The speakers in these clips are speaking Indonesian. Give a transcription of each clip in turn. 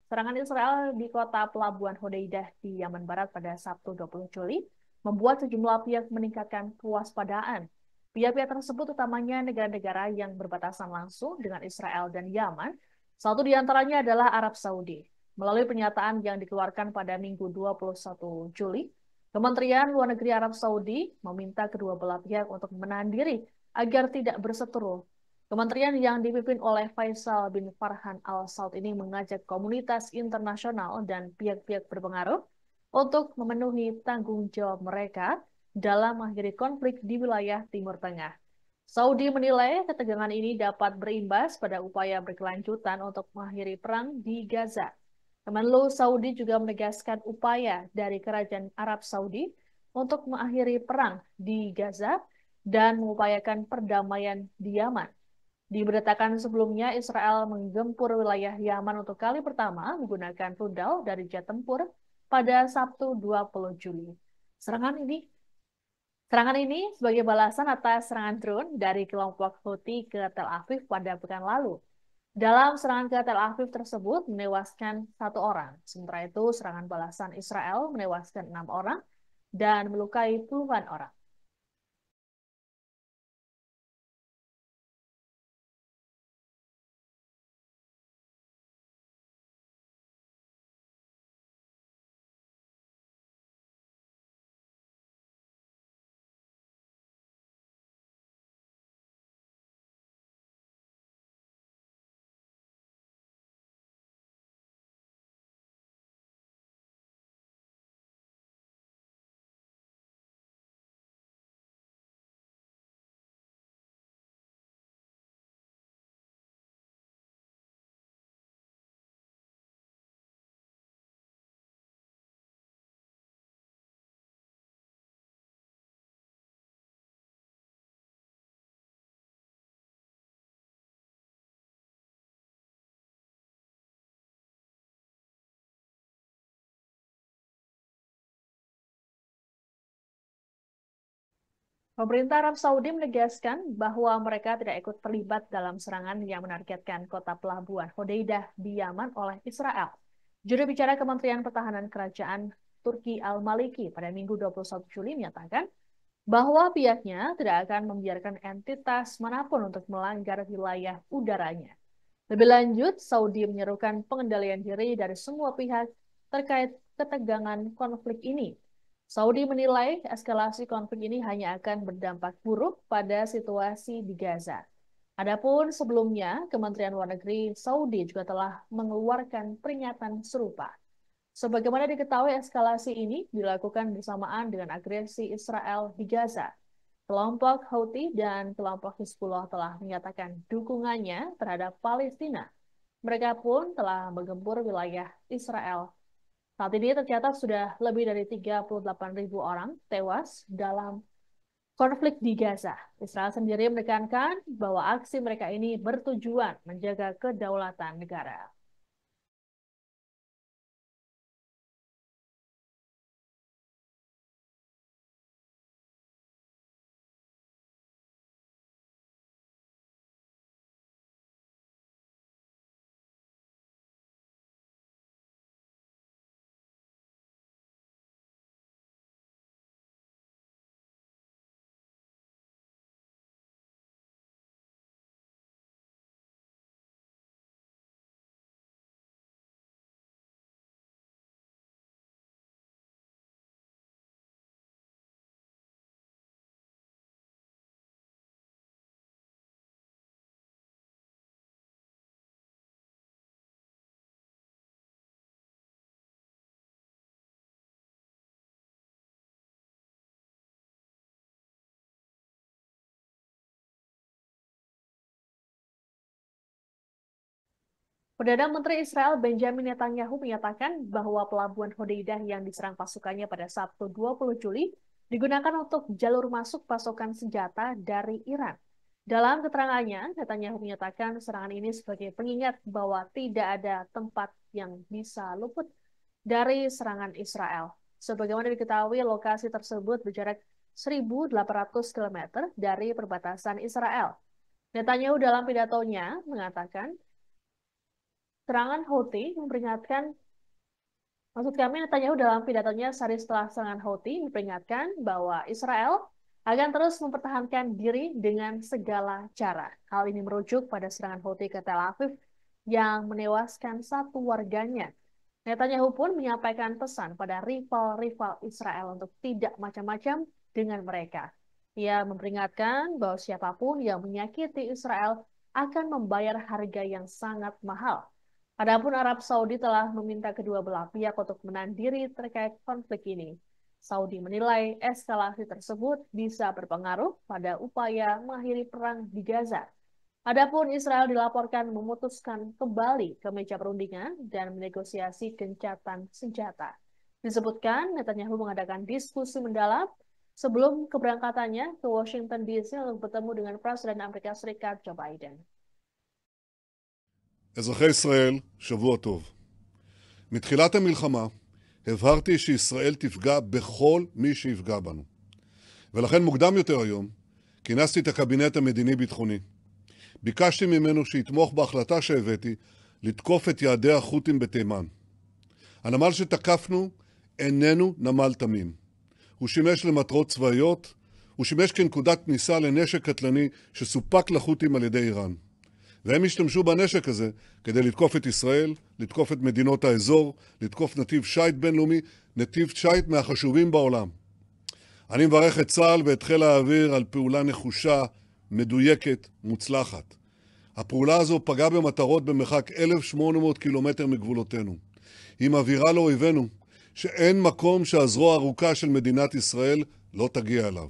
Serangan Israel di kota pelabuhan Hodeidah di Yaman Barat pada Sabtu 20 Juli membuat sejumlah pihak meningkatkan kewaspadaan. Pihak-pihak tersebut utamanya negara-negara yang berbatasan langsung dengan Israel dan Yaman. Satu di antaranya adalah Arab Saudi. Melalui pernyataan yang dikeluarkan pada Minggu 21 Juli, Kementerian Luar Negeri Arab Saudi meminta kedua belah pihak untuk menahan diri agar tidak berseteru. Kementerian yang dipimpin oleh Faisal bin Farhan Al-Saud ini mengajak komunitas internasional dan pihak-pihak berpengaruh untuk memenuhi tanggung jawab mereka dalam mengakhiri konflik di wilayah Timur Tengah. Saudi menilai ketegangan ini dapat berimbas pada upaya berkelanjutan untuk mengakhiri perang di Gaza. Kemenlu Saudi juga menegaskan upaya dari Kerajaan Arab Saudi untuk mengakhiri perang di Gaza dan mengupayakan perdamaian di Yaman. Diberitakan sebelumnya, Israel menggempur wilayah Yaman untuk kali pertama menggunakan rudal dari jet tempur pada Sabtu 20 Juli. Serangan ini Serangan ini sebagai balasan atas serangan drone dari kelompok Houthi ke Tel Aviv pada pekan lalu. Dalam serangan ke Tel Aviv tersebut menewaskan 1 orang. Sementara itu, serangan balasan Israel menewaskan 6 orang dan melukai puluhan orang. Pemerintah Arab Saudi menegaskan bahwa mereka tidak ikut terlibat dalam serangan yang menargetkan kota pelabuhan Hodeidah di Yaman oleh Israel. Juru bicara Kementerian Pertahanan Kerajaan Turki Al-Maliki pada Minggu 21 Juli menyatakan bahwa pihaknya tidak akan membiarkan entitas manapun untuk melanggar wilayah udaranya. Lebih lanjut, Saudi menyerukan pengendalian diri dari semua pihak terkait ketegangan konflik ini. Saudi menilai eskalasi konflik ini hanya akan berdampak buruk pada situasi di Gaza. Adapun sebelumnya, Kementerian Luar Negeri Saudi juga telah mengeluarkan peringatan serupa. Sebagaimana diketahui, eskalasi ini dilakukan bersamaan dengan agresi Israel di Gaza. Kelompok Houthi dan kelompok Hizbullah telah menyatakan dukungannya terhadap Palestina. Mereka pun telah menggempur wilayah Israel. Saat ini tercatat sudah lebih dari 38.000 orang tewas dalam konflik di Gaza. Israel sendiri menekankan bahwa aksi mereka ini bertujuan menjaga kedaulatan negara. Perdana Menteri Israel Benjamin Netanyahu menyatakan bahwa pelabuhan Hodeidah yang diserang pasukannya pada Sabtu 20 Juli digunakan untuk jalur masuk pasokan senjata dari Iran. Dalam keterangannya, Netanyahu menyatakan serangan ini sebagai pengingat bahwa tidak ada tempat yang bisa luput dari serangan Israel. Sebagaimana diketahui, lokasi tersebut berjarak 1.800 km dari perbatasan Israel. Netanyahu dalam pidatonya mengatakan Serangan Houthi memperingatkan, maksud kami Netanyahu dalam pidatonya sehari setelah serangan Houthi memperingatkan bahwa Israel akan terus mempertahankan diri dengan segala cara. Hal ini merujuk pada serangan Houthi ke Tel Aviv yang menewaskan satu warganya. Netanyahu pun menyampaikan pesan pada rival-rival Israel untuk tidak macam-macam dengan mereka. Ia memperingatkan bahwa siapapun yang menyakiti Israel akan membayar harga yang sangat mahal. Adapun Arab Saudi telah meminta kedua belah pihak untuk menahan diri terkait konflik ini. Saudi menilai eskalasi tersebut bisa berpengaruh pada upaya mengakhiri perang di Gaza. Adapun Israel dilaporkan memutuskan kembali ke meja perundingan dan menegosiasi gencatan senjata. Disebutkan Netanyahu mengadakan diskusi mendalam sebelum keberangkatannya ke Washington DC untuk bertemu dengan Presiden Amerika Serikat Joe Biden. אזרחי ישראל, שבוע טוב. מתחילת המלחמה הבהרתי שישראל תפגע בכל מי שיפגע בנו. ולכן מוקדם יותר היום כינסתי את הקבינט המדיני-ביטחוני. ביקשתי ממנו שיתמוך בהחלטה שהבאתי לתקוף את יעדי החות'ים בתימן. הנמל שתקפנו איננו נמל תמים. הוא שימש למטרות צבאיות, הוא שימש כנקודת כניסה לנשק קטלני שסופק לחות'ים על ידי איראן. והם השתמשו בנשק הזה כדי לתקוף את ישראל, לתקוף את מדינות האזור, לתקוף נתיב שייט בינלאומי, נתיב שייט מהחשובים בעולם. אני מברך את צה"ל ואת חיל האוויר על פעולה נחושה, מדויקת, מוצלחת. הפעולה הזו פגעה במטרות במרחק 1,800 קילומטר מגבולותינו. היא מבהירה לאויבינו שאין מקום שהזרוע הארוכה של מדינת ישראל לא תגיע אליו.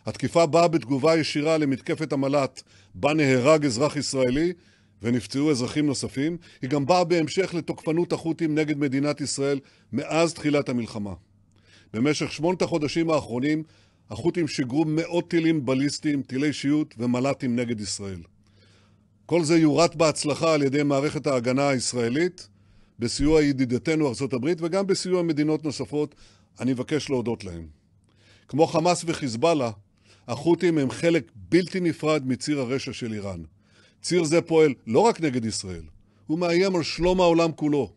התקיפה באה בתגובה ישירה למתקפת המל"ט, בה נהרג אזרח ישראלי ונפצעו אזרחים נוספים. היא גם באה בהמשך לתוקפנות החות'ים נגד מדינת ישראל מאז תחילת המלחמה. במשך 8 החודשים האחרונים, החות'ים שיגרו מאות טילים בליסטיים, טילי שיוט ומל"טים נגד ישראל. כל זה יורט בהצלחה על ידי מערכת ההגנה הישראלית, בסיוע ידידתנו ארצות הברית וגם בסיוע מדינות נוספות. אני מבקש להודות להם. כמו חמאס וחיזבאללה, החות'ים הם חלק בלתי נפרד מציר הרשע של איראן. ציר זה פועל לא רק נגד ישראל, הוא מאיים על שלום העולם כולו.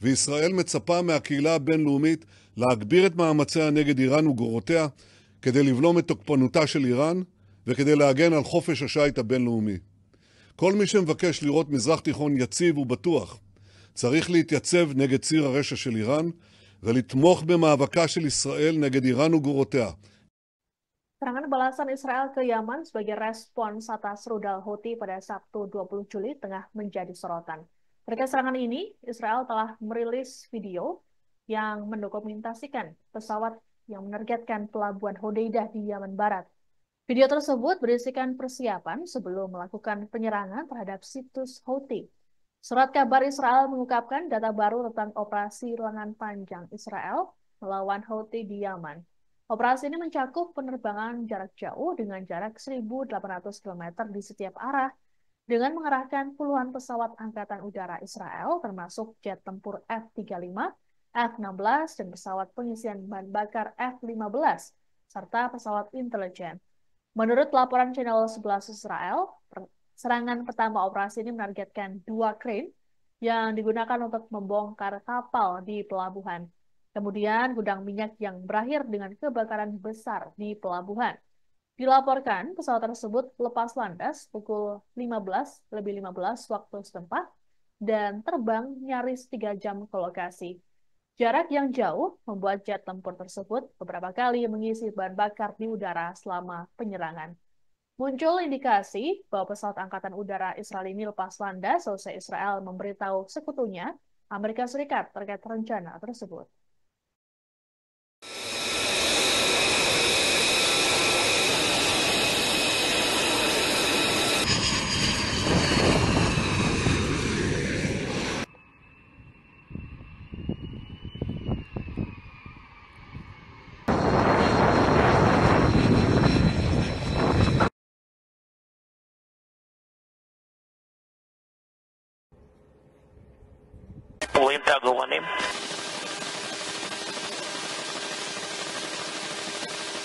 וישראל מצפה מהקהילה הבינלאומית להגביר את מאמציה נגד איראן וגרורותיה, כדי לבלום את תוקפנותה של איראן, וכדי להגן על חופש השייט הבינלאומי. כל מי שמבקש לראות מזרח תיכון יציב ובטוח, צריך להתייצב נגד ציר הרשע של איראן, ולתמוך במאבקה של ישראל נגד איראן וגרורותיה. Serangan balasan Israel ke Yaman sebagai respons atas rudal Houthi pada Sabtu 20 Juli tengah menjadi sorotan. Terkait serangan ini, Israel telah merilis video yang mendokumentasikan pesawat yang menargetkan pelabuhan Hodeidah di Yaman Barat. Video tersebut berisikan persiapan sebelum melakukan penyerangan terhadap situs Houthi. Surat kabar Israel mengungkapkan data baru tentang operasi lengan panjang Israel melawan Houthi di Yaman. Operasi ini mencakup penerbangan jarak jauh dengan jarak 1.800 km di setiap arah dengan mengerahkan puluhan pesawat angkatan udara Israel termasuk jet tempur F-35, F-16, dan pesawat pengisian bahan bakar F-15, serta pesawat intelijen. Menurut laporan Channel 11 Israel, serangan pertama operasi ini menargetkan 2 crane yang digunakan untuk membongkar kapal di pelabuhan. Kemudian gudang minyak yang berakhir dengan kebakaran besar di pelabuhan. Dilaporkan pesawat tersebut lepas landas pukul 15:15 waktu setempat dan terbang nyaris 3 jam ke lokasi. Jarak yang jauh membuat jet tempur tersebut beberapa kali mengisi bahan bakar di udara selama penyerangan. Muncul indikasi bahwa pesawat angkatan udara Israel ini lepas landas selesai Israel memberitahu sekutunya Amerika Serikat terkait rencana tersebut. רואים את העגורנים?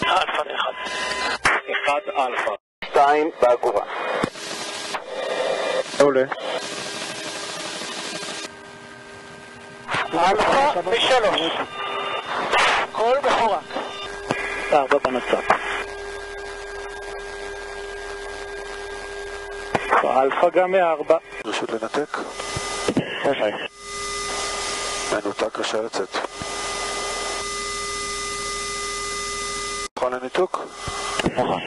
אלפא 1 אלפא 2 בעגורן. מעולה. אלפא מ3. כל מחורק. 4 בנצ"ת. אלפא גם מ4. רשות לנתק. מנותק רשאי לצאת. נכון לניתוק? נכון.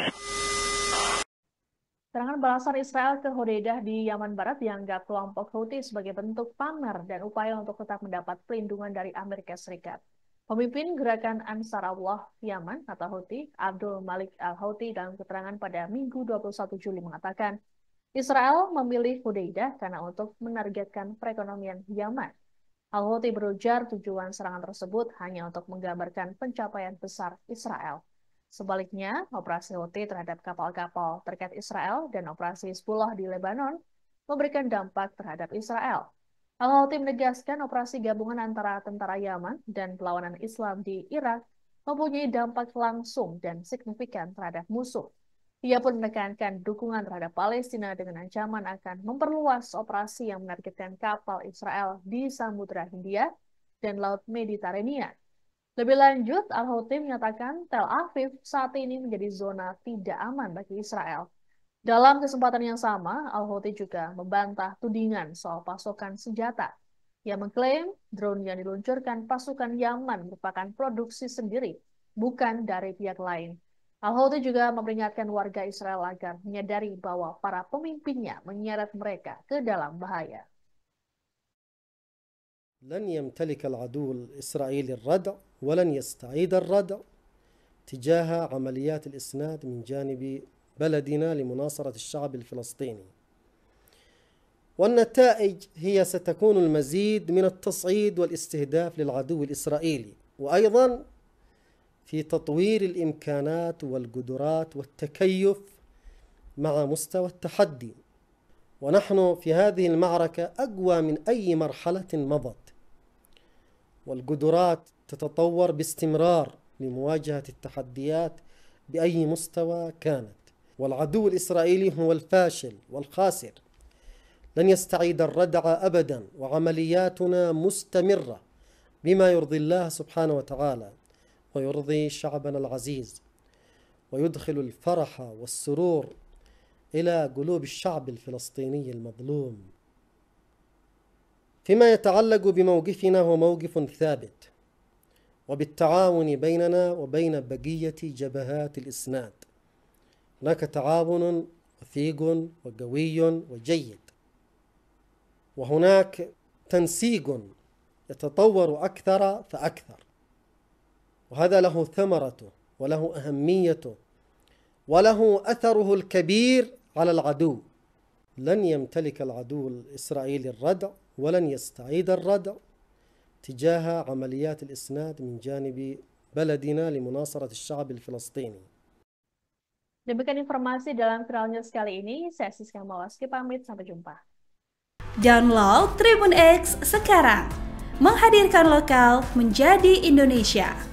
Serangan balasan Israel ke Hodeidah di Yaman Barat dianggap kelompok Houthi sebagai bentuk pamer dan upaya untuk tetap mendapat perlindungan dari Amerika Serikat. Pemimpin gerakan Ansar Allah Yaman atau Houthi, Abdul Malik al-Houthi dalam keterangan pada Minggu 21 Juli mengatakan, Israel memilih Hodeidah karena untuk menargetkan perekonomian Yaman. Al-Houthi berujar tujuan serangan tersebut hanya untuk menggambarkan pencapaian besar Israel. Sebaliknya, operasi Houthi terhadap kapal-kapal terkait Israel dan operasi Hizbullah di Lebanon memberikan dampak terhadap Israel. Al-Houthi menegaskan operasi gabungan antara tentara Yaman dan perlawanan Islam di Irak mempunyai dampak langsung dan signifikan terhadap musuh. Ia pun menekankan dukungan terhadap Palestina dengan ancaman akan memperluas operasi yang menargetkan kapal Israel di Samudra Hindia dan Laut Mediterania. Lebih lanjut, Al-Houthi menyatakan Tel Aviv saat ini menjadi zona tidak aman bagi Israel. Dalam kesempatan yang sama, Al-Houthi juga membantah tudingan soal pasokan senjata. Ia mengklaim drone yang diluncurkan pasukan Yaman merupakan produksi sendiri, bukan dari pihak lain. Al-Houthi juga memperingatkan warga Israel agar menyadari bahwa para pemimpinnya menyeret mereka ke dalam bahaya. لن يمتلك العدو الإسرائيلي الردع ولن يستعيد الردع تجاه عمليات الإسناد من جانب بلدنا لمناصرة الشعب الفلسطيني، والنتائج هي ستكون المزيد من التصعيد والاستهداف للعدو الإسرائيلي، وأيضا في تطوير الإمكانات والقدرات والتكيف مع مستوى التحدي. ونحن في هذه المعركة أقوى من أي مرحلة مضت، والقدرات تتطور باستمرار لمواجهة التحديات بأي مستوى كانت، والعدو الإسرائيلي هو الفاشل والخاسر، لن يستعيد الردع أبدا، وعملياتنا مستمرة بما يرضي الله سبحانه وتعالى ويرضي شعبنا العزيز ويدخل الفرح والسرور إلى قلوب الشعب الفلسطيني المظلوم. فيما يتعلق بموقفنا هو موقف ثابت، وبالتعاون بيننا وبين بقية جبهات الإسناد هناك تعاون وثيق وقوي وجيد، وهناك تنسيق يتطور أكثر فأكثر، وهذا له ثمرته وله أهميته وله أثره الكبير على العدو. لن يمتلك العدو الإسرائيلي الردع ولن يستعيد الردع تجاه عمليات الإسناد من جانب بلدنا لمناصرة الشعب الفلسطيني. Demikian informasi dalam Viral News kali ini. Saya Siska Mawaski pamit, sampai jumpa. Download Tribun X sekarang, menghadirkan lokal menjadi Indonesia.